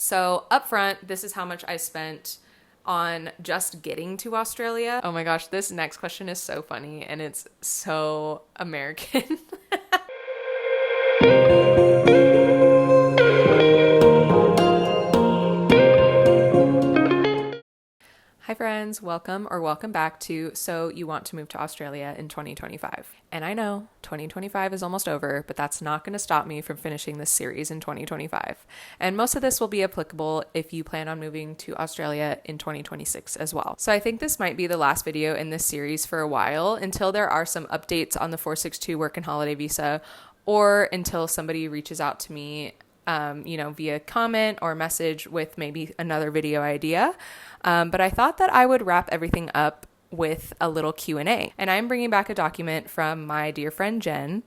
So up front, this is how much I spent on just getting to Australia. Oh my gosh, this next question is so funny and it's so American. Hi friends, welcome back to So You Want to Move to Australia in 2025. And I know 2025 is almost over, but that's not going to stop me from finishing this series in 2025. And most of this will be applicable if you plan on moving to Australia in 2026 as well. So I think this might be the last video in this series for a while until there are some updates on the 462 work and holiday visa, or until somebody reaches out to me via comment or message with maybe another video idea. But I thought that I would wrap everything up with a little Q&A. And I'm bringing back a document from my dear friend Jen.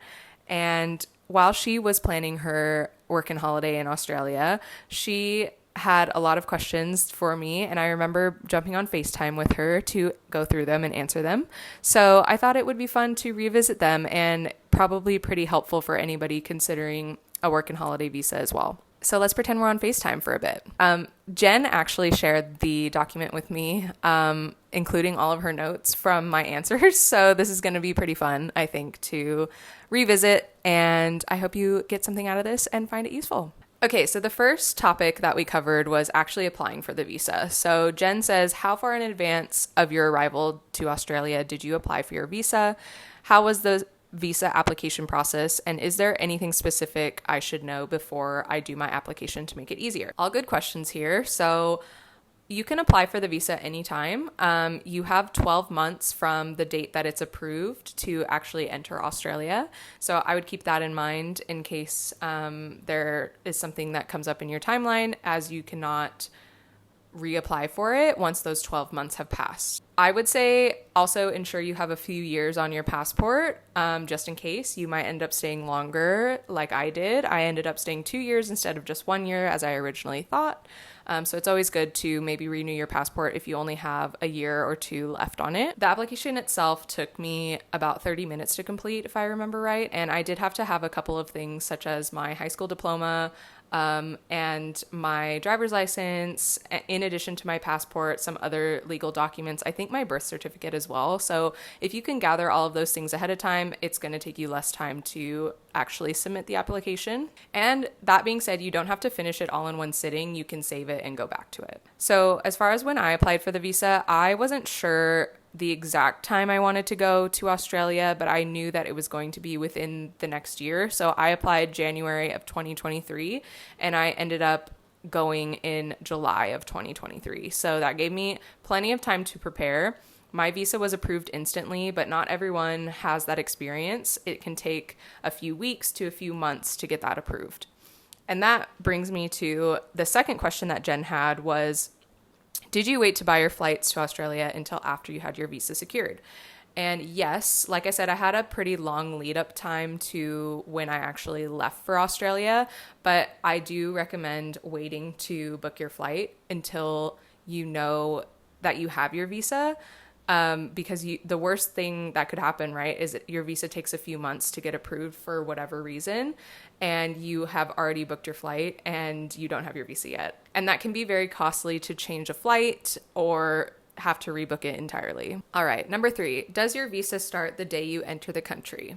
And while she was planning her work and holiday in Australia, she had a lot of questions for me, and I remember jumping on FaceTime with her to go through them and answer them. So I thought it would be fun to revisit them and probably pretty helpful for anybody considering a work and holiday visa as well. So let's pretend we're on FaceTime for a bit. Jen actually shared the document with me, including all of her notes from my answers. So this is going to be pretty fun, I think, to revisit. And I hope you get something out of this and find it useful. Okay, so the first topic that we covered was actually applying for the visa. So Jen says, how far in advance of your arrival to Australia did you apply for your visa? How was the visa application process, and is there anything specific I should know before I do my application to make it easier? All good questions here. So you can apply for the visa anytime. You have 12 months from the date that it's approved to actually enter Australia. So I would keep that in mind in case there is something that comes up in your timeline, as you cannot reapply for it once those 12 months have passed. I would say also ensure you have a few years on your passport, just in case. You might end up staying longer like I did. I ended up staying 2 years instead of just 1 year as I originally thought. So it's always good to maybe renew your passport if you only have a year or two left on it. The application itself took me about 30 minutes to complete, if I remember right. And I did have to have a couple of things such as my high school diploma, and my driver's license, in addition to my passport, some other legal documents, I think my birth certificate as well. So if you can gather all of those things ahead of time, it's going to take you less time to actually submit the application. And that being said, you don't have to finish it all in one sitting. You can save it and go back to it. So as far as when I applied for the visa, I wasn't sure the exact time I wanted to go to Australia, but I knew that it was going to be within the next year. So I applied January of 2023, and I ended up going in July of 2023. So that gave me plenty of time to prepare. My visa was approved instantly, but not everyone has that experience. It can take a few weeks to a few months to get that approved. And that brings me to the second question that Jen had was, did you wait to buy your flights to Australia until after you had your visa secured? And yes, like I said, I had a pretty long lead up time to when I actually left for Australia, but I do recommend waiting to book your flight until you know that you have your visa. Because the worst thing that could happen, right, is that your visa takes a few months to get approved for whatever reason, and you have already booked your flight and you don't have your visa yet. And that can be very costly to change a flight or have to rebook it entirely. All right, number 3, does your visa start the day you enter the country?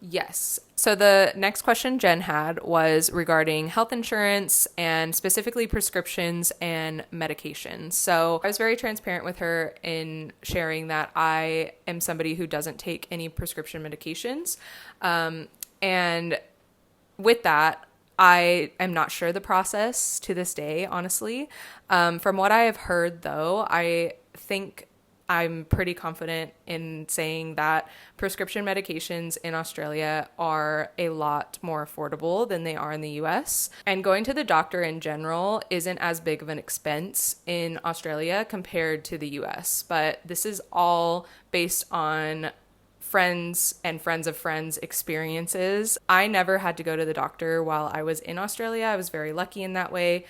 Yes. So the next question Jen had was regarding health insurance and specifically prescriptions and medications. So I was very transparent with her in sharing that I am somebody who doesn't take any prescription medications. And with that, I am not sure the process to this day, honestly. From what I have heard, though, I think I'm pretty confident in saying that prescription medications in Australia are a lot more affordable than they are in the US. And going to the doctor in general isn't as big of an expense in Australia compared to the US. But this is all based on friends and friends of friends experiences. I never had to go to the doctor while I was in Australia. I was very lucky in that way.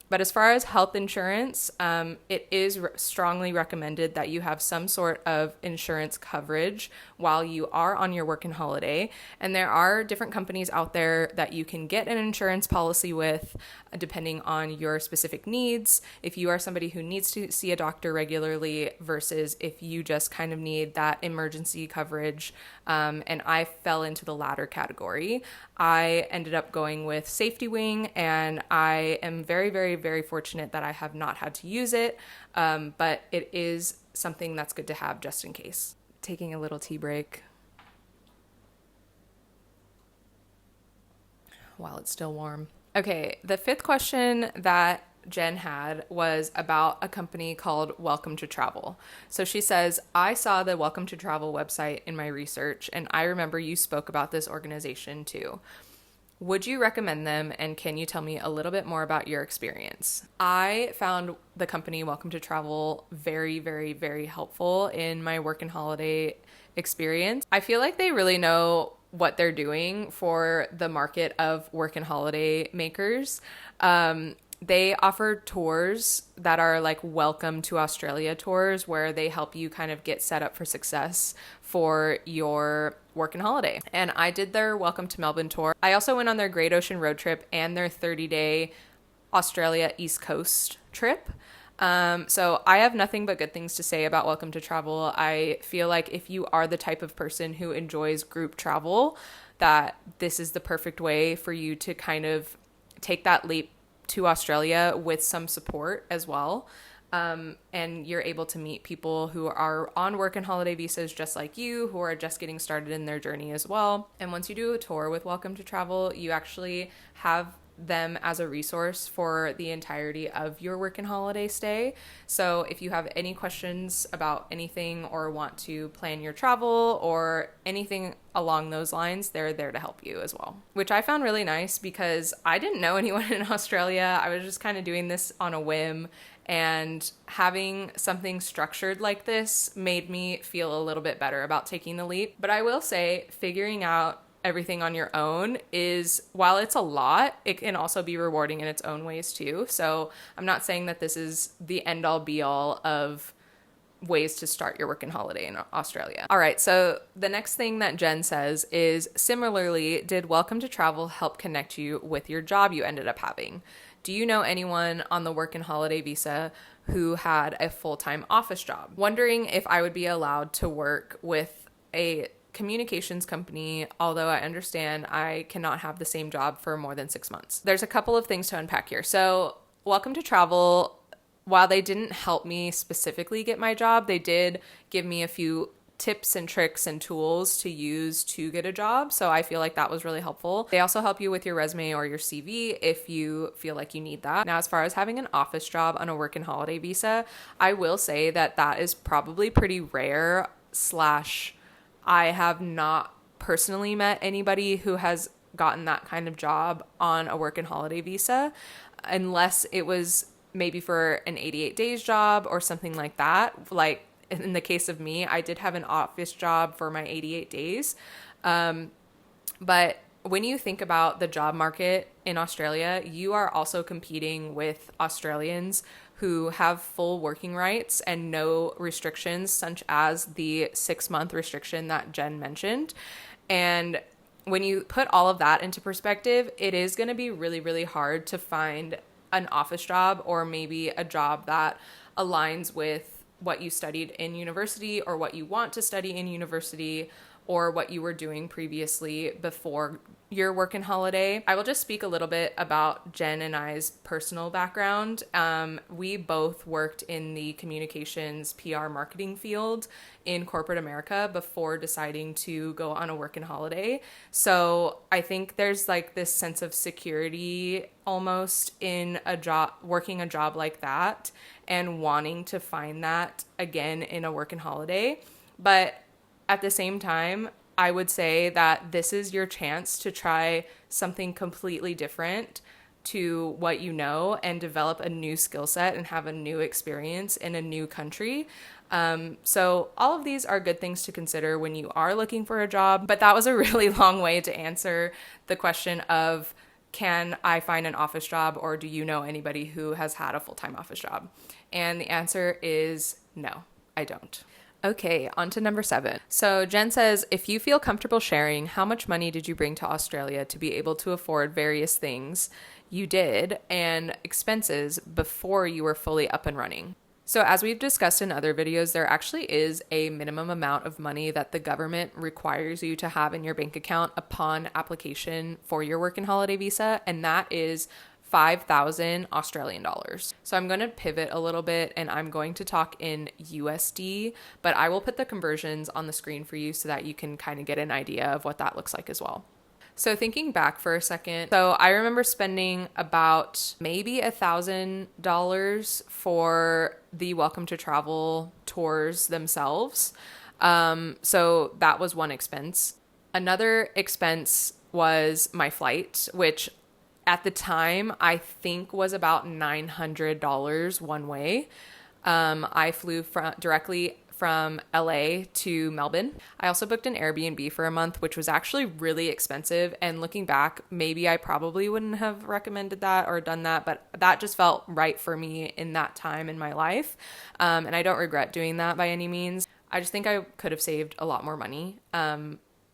But as far as health insurance, it is strongly recommended that you have some sort of insurance coverage while you are on your working holiday. And there are different companies out there that you can get an insurance policy with, depending on your specific needs. If you are somebody who needs to see a doctor regularly versus if you just kind of need that emergency coverage. And I fell into the latter category. I ended up going with Safety Wing, and I am very, very, very fortunate that I have not had to use it. But it is something that's good to have just in case. Taking a little tea break while it's still warm. Okay, the fifth question that Jen had was about a company called Welcome to Travel. So she says, I saw the Welcome to Travel website in my research, and I remember you spoke about this organization too. Would you recommend them, and can you tell me a little bit more about your experience? I found the company Welcome to Travel very, very, very helpful in my work and holiday experience. I feel like they really know what they're doing for the market of work and holiday makers. They offer tours that are like Welcome to Australia tours, where they help you kind of get set up for success for your work and holiday. And I did their Welcome to Melbourne tour. I also went on their Great Ocean Road Trip and their 30-day Australia East Coast trip. So I have nothing but good things to say about Welcome to Travel. I feel like if you are the type of person who enjoys group travel, that this is the perfect way for you to kind of take that leap to Australia with some support as well. And you're able to meet people who are on work and holiday visas just like you, who are just getting started in their journey as well. And once you do a tour with Welcome to Travel, you actually have them as a resource for the entirety of your work and holiday stay. So if you have any questions about anything or want to plan your travel or anything along those lines, they're there to help you as well, which I found really nice because I didn't know anyone in Australia. I was just kind of doing this on a whim, and having something structured like this made me feel a little bit better about taking the leap. But I will say, figuring out everything on your own is, while it's a lot, it can also be rewarding in its own ways too. So I'm not saying that this is the end all be all of ways to start your work and holiday in Australia. All right, so the next thing that Jen says is, similarly, did Welcome to Travel help connect you with your job you ended up having? Do you know anyone on the work and holiday visa who had a full-time office job? Wondering if I would be allowed to work with a communications company, although I understand I cannot have the same job for more than 6 months. There's a couple of things to unpack here. So Welcome to Travel, while they didn't help me specifically get my job, they did give me a few tips and tricks and tools to use to get a job. So I feel like that was really helpful. They also help you with your resume or your CV if you feel like you need that. Now, as far as having an office job on a work and holiday visa, I will say that that is probably pretty rare / I have not personally met anybody who has gotten that kind of job on a work and holiday visa, unless it was maybe for an 88 days job or something like that. Like in the case of me, I did have an office job for my 88 days. But when you think about the job market in Australia, you are also competing with Australians who have full working rights and no restrictions, such as the 6-month restriction that Jen mentioned. And when you put all of that into perspective, it is going to be really, really hard to find an office job or maybe a job that aligns with what you studied in university or what you want to study in university or what you were doing previously before your work and holiday. I will just speak a little bit about Jen and I's personal background. We both worked in the communications PR marketing field in corporate America before deciding to go on a work and holiday. So I think there's like this sense of security almost in a job, working a job like that and wanting to find that again in a work and holiday. But at the same time, I would say that this is your chance to try something completely different, to what you know and develop a new skill set and have a new experience in a new country. So all of these are good things to consider when you are looking for a job, but that was a really long way to answer the question of, can I find an office job, or do you know anybody who has had a full-time office job? And the answer is no, I don't. Okay, on to number 7. So Jen says, if you feel comfortable sharing, how much money did you bring to Australia to be able to afford various things you did and expenses before you were fully up and running? So as we've discussed in other videos, there actually is a minimum amount of money that the government requires you to have in your bank account upon application for your work and holiday visa, and that is 5,000 Australian dollars. So I'm going to pivot a little bit and I'm going to talk in USD, but I will put the conversions on the screen for you so that you can kind of get an idea of what that looks like as well. So thinking back for a second, so I remember spending about maybe $1,000 for the Welcome to Travel tours themselves. So that was one expense. Another expense was my flight, which at the time I think was about $900 one way. I flew directly from LA to Melbourne. I also booked an Airbnb for a month, which was actually really expensive. And looking back, maybe I probably wouldn't have recommended that or done that, but that just felt right for me in that time in my life. And I don't regret doing that by any means. I just think I could have saved a lot more money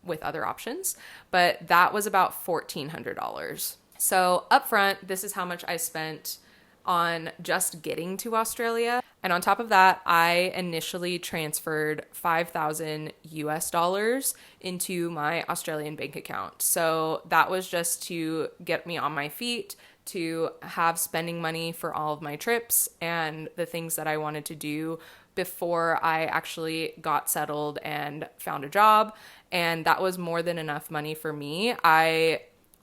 with other options, but that was about $1,400. So upfront, this is how much I spent on just getting to Australia. And on top of that, I initially transferred 5,000 US dollars into my Australian bank account. So that was just to get me on my feet, to have spending money for all of my trips and the things that I wanted to do before I actually got settled and found a job. And that was more than enough money for me.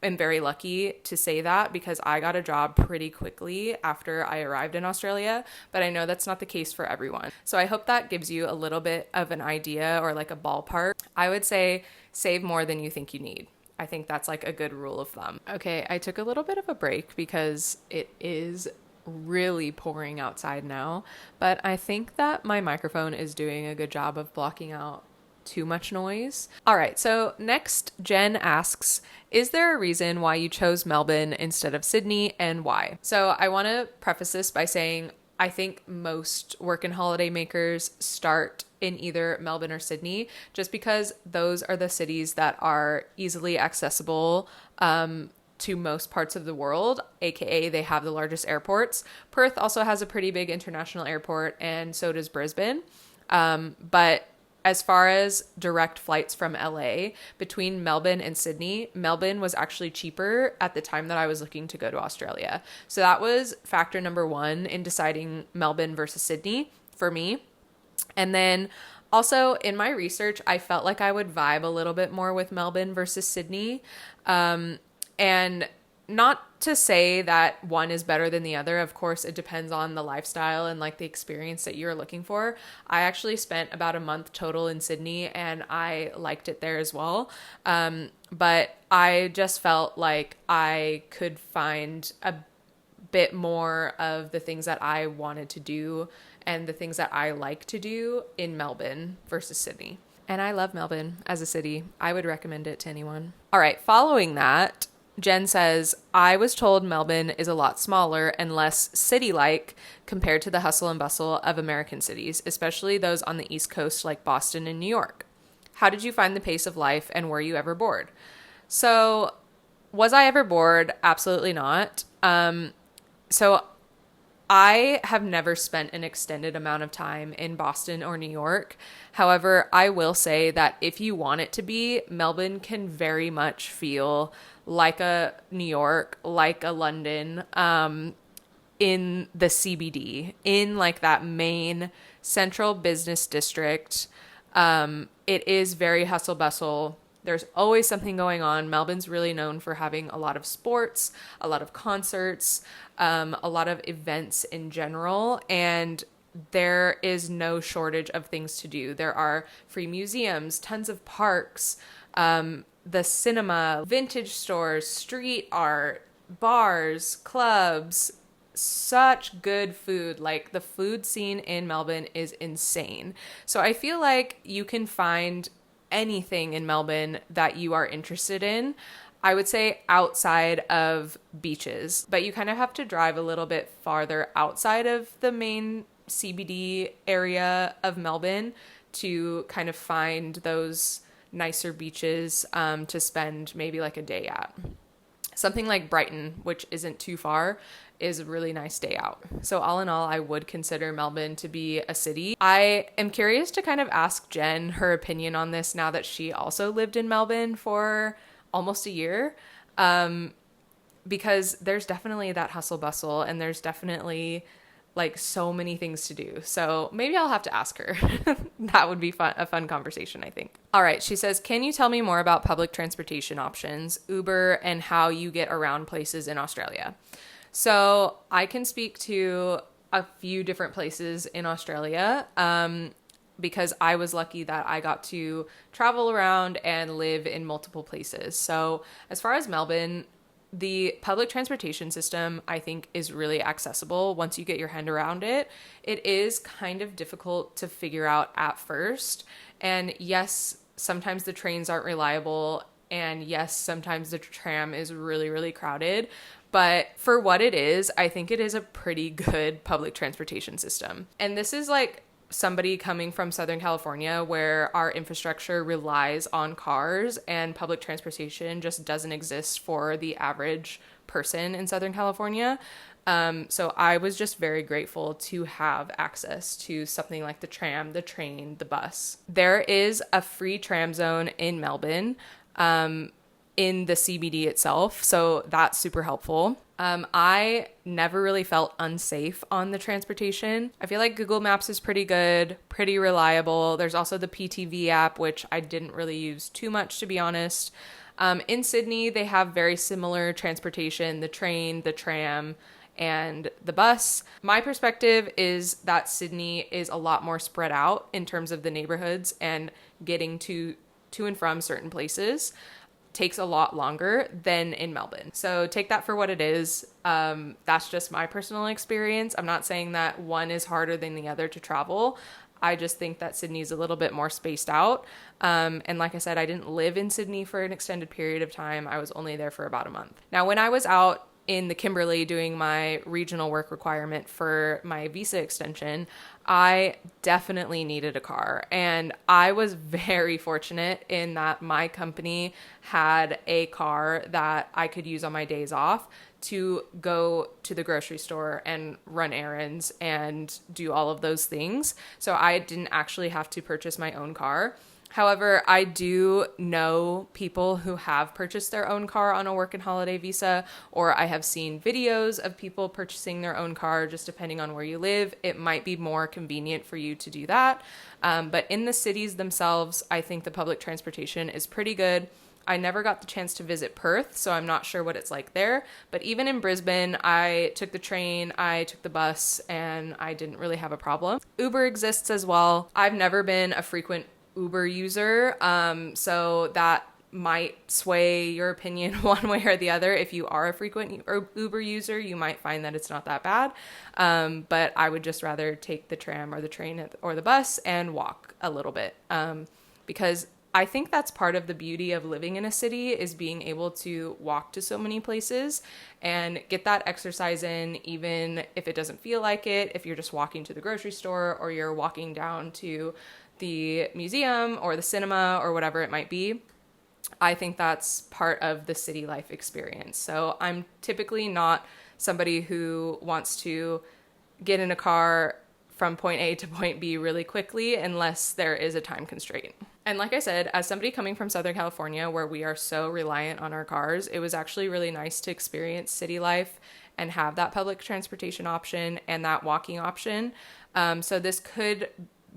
I'm very lucky to say that because I got a job pretty quickly after I arrived in Australia, but I know that's not the case for everyone. So I hope that gives you a little bit of an idea or like a ballpark. I would say save more than you think you need. I think that's like a good rule of thumb. Okay, I took a little bit of a break because it is really pouring outside now, but I think that my microphone is doing a good job of blocking out too much noise. All right, so next Jen asks, is there a reason why you chose Melbourne instead of Sydney and why? So I want to preface this by saying I think most work and holiday makers start in either Melbourne or Sydney just because those are the cities that are easily accessible to most parts of the world, aka they have the largest airports. Perth also has a pretty big international airport, and so does Brisbane. But as far as direct flights from LA between Melbourne and Sydney, Melbourne was actually cheaper at the time that I was looking to go to Australia. So that was factor number 1 in deciding Melbourne versus Sydney for me. And then also in my research, I felt like I would vibe a little bit more with Melbourne versus Sydney. And not to say that one is better than the other. Of course, it depends on the lifestyle and like the experience that you're looking for. I actually spent about a month total in Sydney and I liked it there as well. But I just felt like I could find a bit more of the things that I wanted to do and the things that I like to do in Melbourne versus Sydney. And I love Melbourne as a city. I would recommend it to anyone. All right, following that, Jen says, I was told Melbourne is a lot smaller and less city-like compared to the hustle and bustle of American cities, especially those on the East Coast like Boston and New York. How did you find the pace of life and were you ever bored? So was I ever bored? Absolutely not. So I have never spent an extended amount of time in Boston or New York. However, I will say that if you want it to be, Melbourne can very much feel like a New York, like a London, in the CBD, in like that main central business district. It is very hustle bustle. There's always something going on. Melbourne's really known for having a lot of sports, a lot of concerts, a lot of events in general, and there is no shortage of things to do. There are free museums, tons of parks, the cinema, vintage stores, street art, bars, clubs, such good food. Like the food scene in Melbourne is insane. So I feel like you can find anything in Melbourne that you are interested in. I would say outside of beaches, but you kind of have to drive a little bit farther outside of the main CBD area of Melbourne to kind of find those nicer beaches to spend maybe like a day at. Something like Brighton, which isn't too far, is a really nice day out. So all in all, I would consider Melbourne to be a city. I am curious to kind of ask Jen her opinion on this now that she also lived in Melbourne for almost a year, because there's definitely that hustle bustle and there's definitely like so many things to do. So maybe I'll have to ask her. That would be a fun conversation, I think. All right. She says, can you tell me more about public transportation options, Uber, and how you get around places in Australia? So I can speak to a few different places in Australia, because I was lucky that I got to travel around and live in multiple places. So as far as Melbourne, the public transportation system, I think, is really accessible once you get your hand around it. It is kind of difficult to figure out at first. And yes, sometimes the trains aren't reliable. And yes, sometimes the tram is really, really crowded. But for what it is, I think it is a pretty good public transportation system. And this is like somebody coming from Southern California where our infrastructure relies on cars and public transportation just doesn't exist for the average person in Southern California. So I was just very grateful to have access to something like the tram, the train, the bus. There is a free tram zone in Melbourne, in the CBD itself. So that's super helpful. I never really felt unsafe on the transportation. I feel like Google Maps is pretty good, pretty reliable. There's also the PTV app, which I didn't really use too much, to be honest. In Sydney, they have very similar transportation, the train, the tram, and the bus. My perspective is that Sydney is a lot more spread out in terms of the neighborhoods, and getting to and from certain places takes a lot longer than in Melbourne. So take that for what it is. That's just my personal experience. I'm not saying that one is harder than the other to travel. I just think that Sydney's a little bit more spaced out. And like I said, I didn't live in Sydney for an extended period of time. I was only there for about a month. Now, when I was out in the Kimberley doing my regional work requirement for my visa extension, I definitely needed a car. And I was very fortunate in that my company had a car that I could use on my days off to go to the grocery store and run errands and do all of those things. So I didn't actually have to purchase my own car. However, I do know people who have purchased their own car on a work and holiday visa, or I have seen videos of people purchasing their own car, just depending on where you live. It might be more convenient for you to do that. But in the cities themselves, I think the public transportation is pretty good. I never got the chance to visit Perth, so I'm not sure what it's like there. But even in Brisbane, I took the train, I took the bus, and I didn't really have a problem. Uber exists as well. I've never been a frequent Uber user, so that might sway your opinion one way or the other. If you are a frequent Uber user, you might find that it's not that bad, but I would just rather take the tram or the train or the bus and walk a little bit, because I think that's part of the beauty of living in a city, is being able to walk to so many places and get that exercise in, even if it doesn't feel like it, if you're just walking to the grocery store or you're walking down to the museum or the cinema or whatever it might be. I think that's part of the city life experience. So I'm typically not somebody who wants to get in a car from point A to point B really quickly unless there is a time constraint. And like I said, as somebody coming from Southern California, where we are so reliant on our cars, it was actually really nice to experience city life and have that public transportation option and that walking option. So this could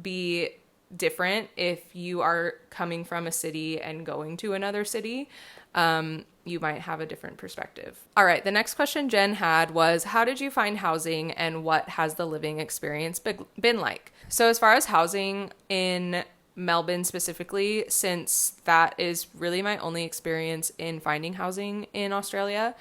be different if you are coming from a city and going to another city. You might have a different perspective. All right, the next question Jen had was, how did you find housing and what has the living experience been like? So as far as housing in Melbourne specifically, since that is really my only experience in finding housing in Australia,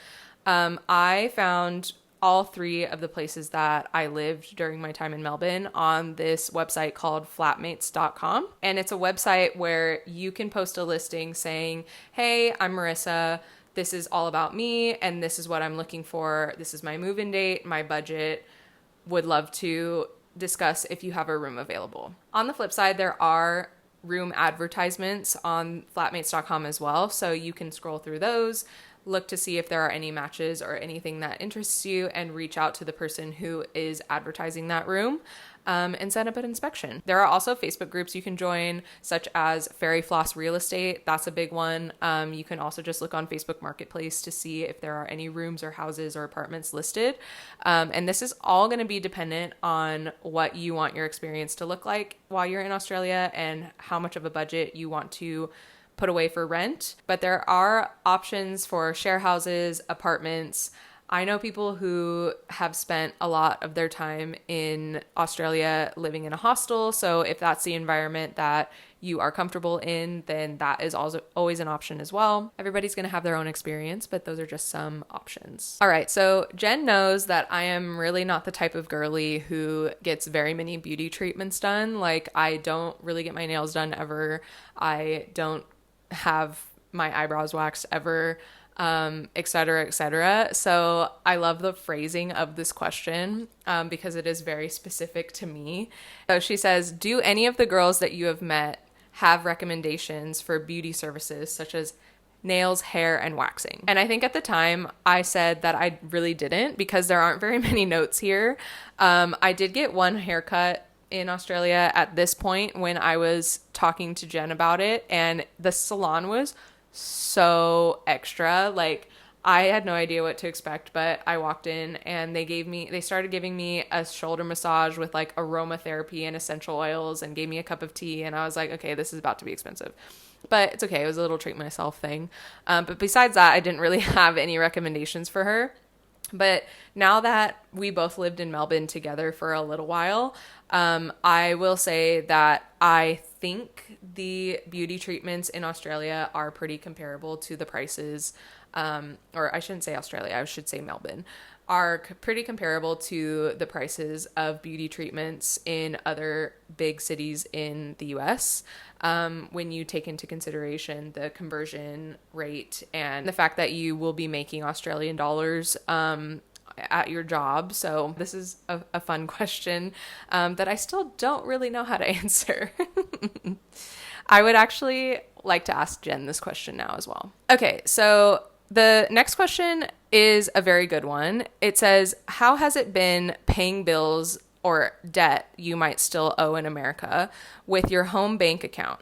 I found all three of the places that I lived during my time in Melbourne on this website called flatmates.com. And it's a website where you can post a listing saying, hey, I'm Marissa. This is all about me, and this is what I'm looking for. This is my move-in date, my budget. Would love to discuss if you have a room available. On the flip side, there are room advertisements on flatmates.com as well. So you can scroll through those, look to see if there are any matches or anything that interests you, and reach out to the person who is advertising that room and set up an inspection. There are also Facebook groups you can join, such as Fairy Floss Real Estate. That's a big one. You can also just look on Facebook Marketplace to see if there are any rooms or houses or apartments listed. And this is all going to be dependent on what you want your experience to look like while you're in Australia and how much of a budget you want to put away for rent. But there are options for share houses, apartments. I know people who have spent a lot of their time in Australia living in a hostel. So if that's the environment that you are comfortable in, then that is also always an option as well. Everybody's going to have their own experience, but those are just some options. All right. So Jen knows that I am really not the type of girly who gets very many beauty treatments done. Like, I don't really get my nails done ever. I don't have my eyebrows waxed ever, et cetera, et cetera. So I love the phrasing of this question because it is very specific to me. So she says, do any of the girls that you have met have recommendations for beauty services such as nails, hair, and waxing? And I think at the time I said that I really didn't, because there aren't very many notes here. I did get one haircut in Australia at this point when I was talking to Jen about it, and the salon was so extra. Like, I had no idea what to expect, but I walked in and they started giving me a shoulder massage with like aromatherapy and essential oils, and gave me a cup of tea, and I was like, okay, this is about to be expensive. But it's okay. It was a little treat myself thing. But besides that, I didn't really have any recommendations for her. But now that we both lived in Melbourne together for a little while, I will say that I think the beauty treatments in Australia are pretty comparable to the prices, or I shouldn't say Australia, I should say Melbourne, are pretty comparable to the prices of beauty treatments in other big cities in the US, when you take into consideration the conversion rate and the fact that you will be making Australian dollars at your job. So this is a fun question that I still don't really know how to answer. I would actually like to ask Jen this question now as well. Okay, so the next question is a very good one. It says, how has it been paying bills or debt you might still owe in America with your home bank account?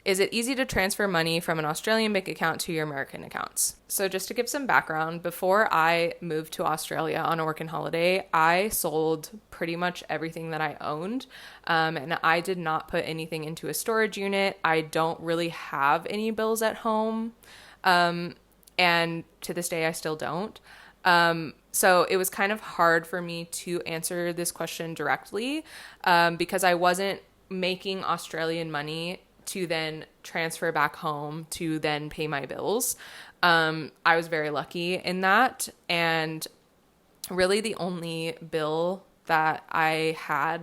Is it easy to transfer money from an Australian bank account to your American accounts? So just to give some background, before I moved to Australia on a working holiday, I sold pretty much everything that I owned, and I did not put anything into a storage unit. I don't really have any bills at home, and to this day I still don't. So it was kind of hard for me to answer this question directly because I wasn't making Australian money to then transfer back home to then pay my bills. I was very lucky in that. And really the only bill that I had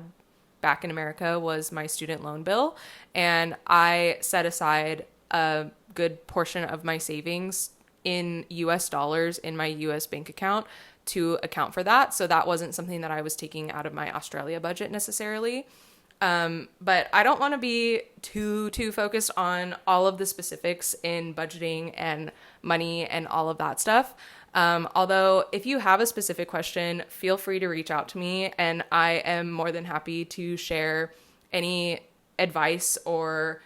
back in America was my student loan bill. And I set aside a good portion of my savings in US dollars in my US bank account to account for that. So that wasn't something that I was taking out of my Australia budget necessarily. But I don't want to be too focused on all of the specifics in budgeting and money and all of that stuff. Although if you have a specific question, feel free to reach out to me, and I am more than happy to share any advice. Or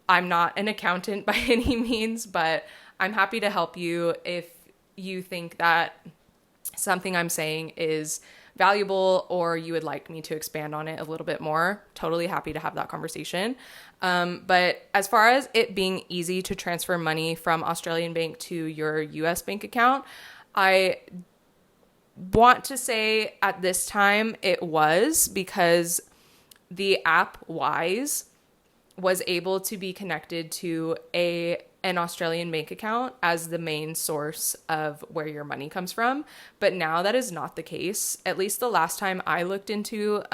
I'm not an accountant by any means, but I'm happy to help you if you think that something I'm saying is valuable or you would like me to expand on it a little bit more. Totally happy to have that conversation. But as far as it being easy to transfer money from Australian bank to your US bank account, I want to say at this time it was, because the app Wise was able to be connected to an an Australian bank account as the main source of where your money comes from. But now that is not the case. At least the last time I looked into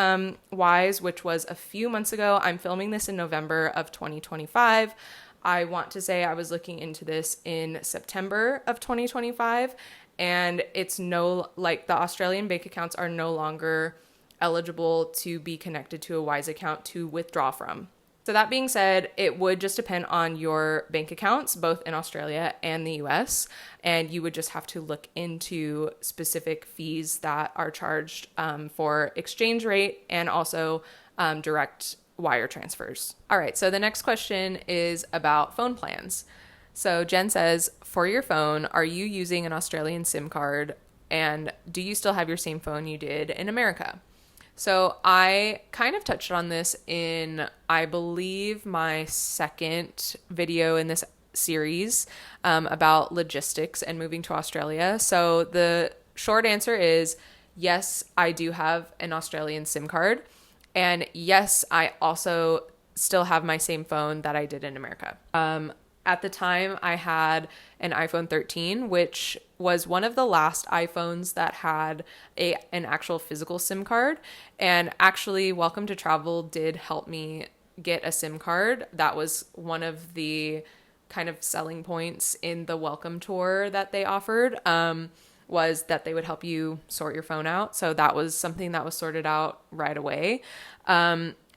Wise, which was a few months ago. I'm filming this in November of 2025. I want to say I was looking into this in September of 2025, and it's the Australian bank accounts are no longer eligible to be connected to a Wise account to withdraw from. So that being said, it would just depend on your bank accounts, both in Australia and the US, and you would just have to look into specific fees that are charged for exchange rate and also direct wire transfers. All right, so the next question is about phone plans. So Jen says, for your phone, are you using an Australian SIM card, and do you still have your same phone you did in America? So I kind of touched on this in, I believe, my second video in this series about logistics and moving to Australia. So the short answer is yes, I do have an Australian SIM card. And yes, I also still have my same phone that I did in America. At the time, I had an iPhone 13, which was one of the last iPhones that had an actual physical SIM card. And actually, Welcome to Travel did help me get a SIM card. That was one of the kind of selling points in the Welcome Tour that they offered, was that they would help you sort your phone out. So that was something that was sorted out right away.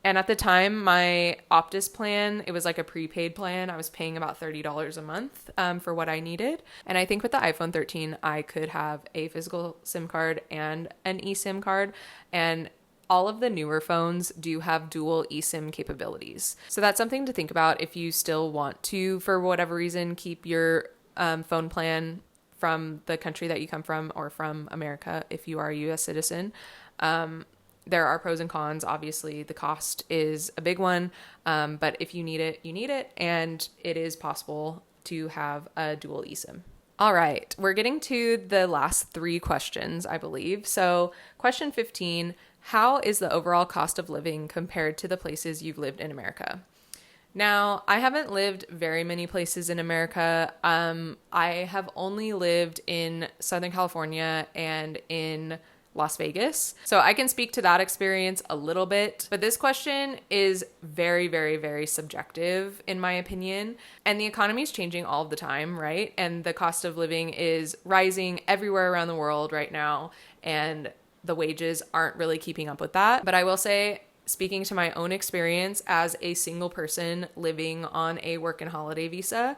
And at the time, my Optus plan, it was like a prepaid plan. I was paying about $30 a month for what I needed. And I think with the iPhone 13, I could have a physical SIM card and an eSIM card. And all of the newer phones do have dual eSIM capabilities. So that's something to think about if you still want to, for whatever reason, keep your phone plan from the country that you come from or from America if you are a US citizen. There are pros and cons. Obviously, the cost is a big one, but if you need it, you need it, and it is possible to have a dual eSIM. All right, we're getting to the last 3 questions, I believe. So question 15, how is the overall cost of living compared to the places you've lived in America? Now, I haven't lived very many places in America. I have only lived in Southern California and in Las Vegas. So I can speak to that experience a little bit, but this question is very, very, very subjective in my opinion. And the economy is changing all the time, right? And the cost of living is rising everywhere around the world right now. And the wages aren't really keeping up with that. But I will say, speaking to my own experience as a single person living on a work and holiday visa,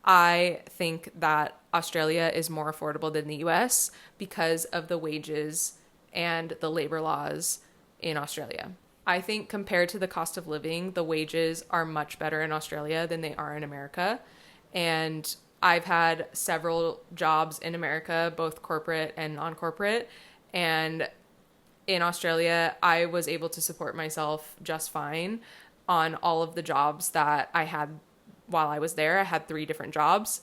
I think that Australia is more affordable than the US because of the wages and the labor laws in Australia. I think compared to the cost of living, the wages are much better in Australia than they are in America. And I've had several jobs in America, both corporate and non-corporate. And in Australia, I was able to support myself just fine on all of the jobs that I had while I was there. I had 3 different jobs.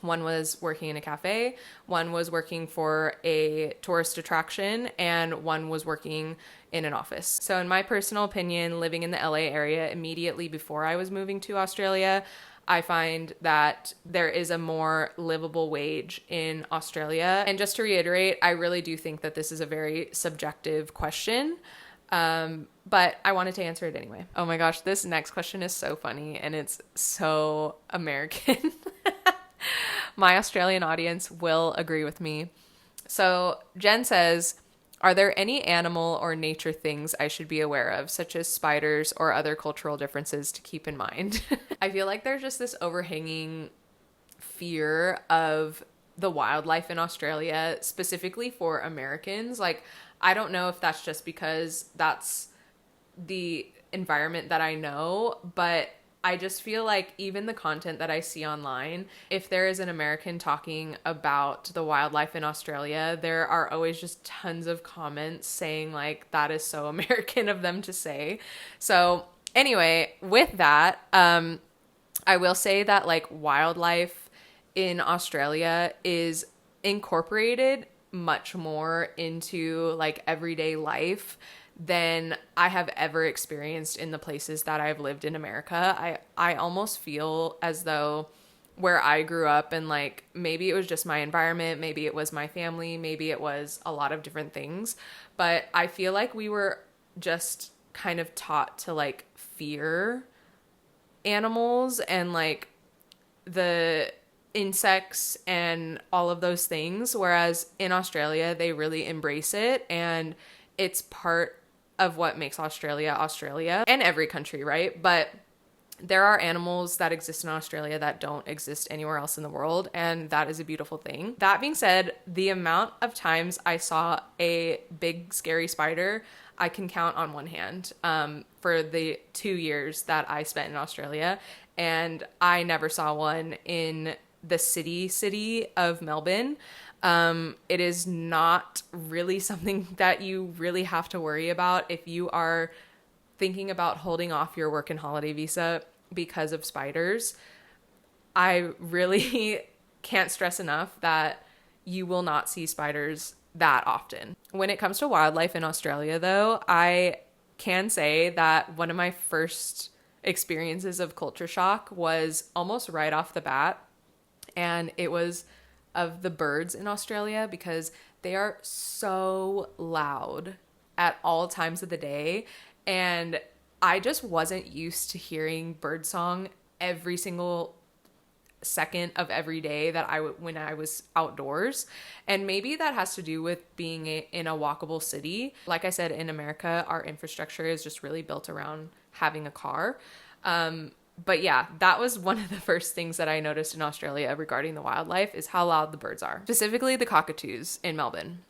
One was working in a cafe, one was working for a tourist attraction, and one was working in an office. So in my personal opinion, living in the LA area immediately before I was moving to Australia, I find that there is a more livable wage in Australia. And just to reiterate, I really do think that this is a very subjective question. But I wanted to answer it anyway. Oh my gosh, this next question is so funny and it's so American. My Australian audience will agree with me. So Jen says, are there any animal or nature things I should be aware of, such as spiders or other cultural differences to keep in mind? I feel like there's just this overhanging fear of the wildlife in Australia, specifically for Americans. Like, I don't know if that's just because that's the environment that I know, but I just feel like even the content that I see online, if there is an American talking about the wildlife in Australia, there are always just tons of comments saying like, that is so American of them to say. So anyway, with that, I will say that like wildlife in Australia is incorporated much more into like everyday life than I have ever experienced in the places that I've lived in America. I almost feel as though where I grew up, and like maybe it was just my environment, maybe it was my family, maybe it was a lot of different things, but I feel like we were just kind of taught to like fear animals and like the insects and all of those things, whereas in Australia they really embrace it, and it's part of what makes Australia Australia, and every country, right? But there are animals that exist in Australia that don't exist anywhere else in the world, and that is a beautiful thing. That being said, the amount of times I saw a big scary spider, I can count on one hand for the 2 years that I spent in Australia, and I never saw one in the city of Melbourne. It is not really something that you really have to worry about if you are thinking about holding off your work and holiday visa because of spiders. I really can't stress enough that you will not see spiders that often. When it comes to wildlife in Australia, though, I can say that one of my first experiences of culture shock was almost right off the bat, and it was of the birds in Australia, because they are so loud at all times of the day. And I just wasn't used to hearing birdsong every single second of every day when I was outdoors. And maybe that has to do with being in a walkable city. Like I said, in America, our infrastructure is just really built around having a car. But yeah, that was one of the first things that I noticed in Australia regarding the wildlife, is how loud the birds are. Specifically the cockatoos in Melbourne.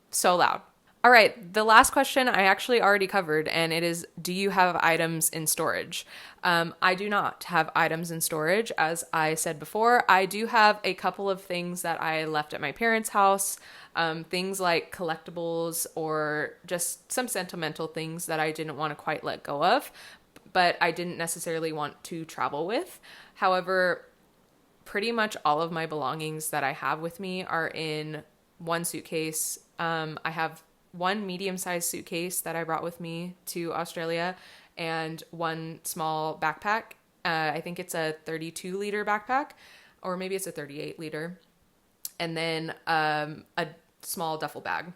So loud. All right, the last question I actually already covered, and it is, do you have items in storage? I do not have items in storage. As I said before, I do have a couple of things that I left at my parents' house, things like collectibles or just some sentimental things that I didn't want to quite let go of, but I didn't necessarily want to travel with. However, pretty much all of my belongings that I have with me are in one suitcase. I have one medium-sized suitcase that I brought with me to Australia, and one small backpack. I think it's a 32-liter backpack, or maybe it's a 38-liter. And then a small duffel bag.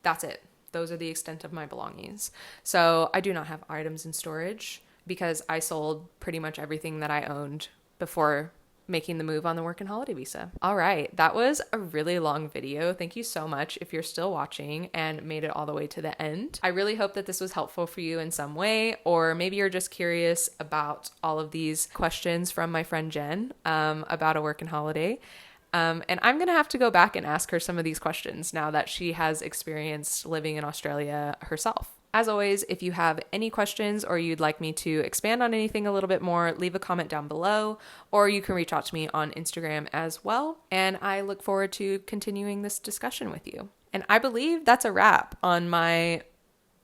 That's it. Those are the extent of my belongings. So I do not have items in storage because I sold pretty much everything that I owned before making the move on the work and holiday visa. All right, that was a really long video. Thank you so much if you're still watching and made it all the way to the end. I really hope that this was helpful for you in some way, or maybe you're just curious about all of these questions from my friend Jen about a work and holiday. And I'm going to have to go back and ask her some of these questions now that she has experienced living in Australia herself. As always, if you have any questions or you'd like me to expand on anything a little bit more, leave a comment down below, or you can reach out to me on Instagram as well. And I look forward to continuing this discussion with you. And I believe that's a wrap on my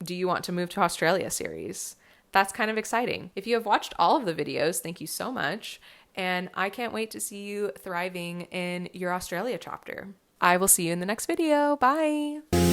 Do You Want to Move to Australia series. That's kind of exciting. If you have watched all of the videos, thank you so much. And I can't wait to see you thriving in your Australia chapter. I will see you in the next video. Bye.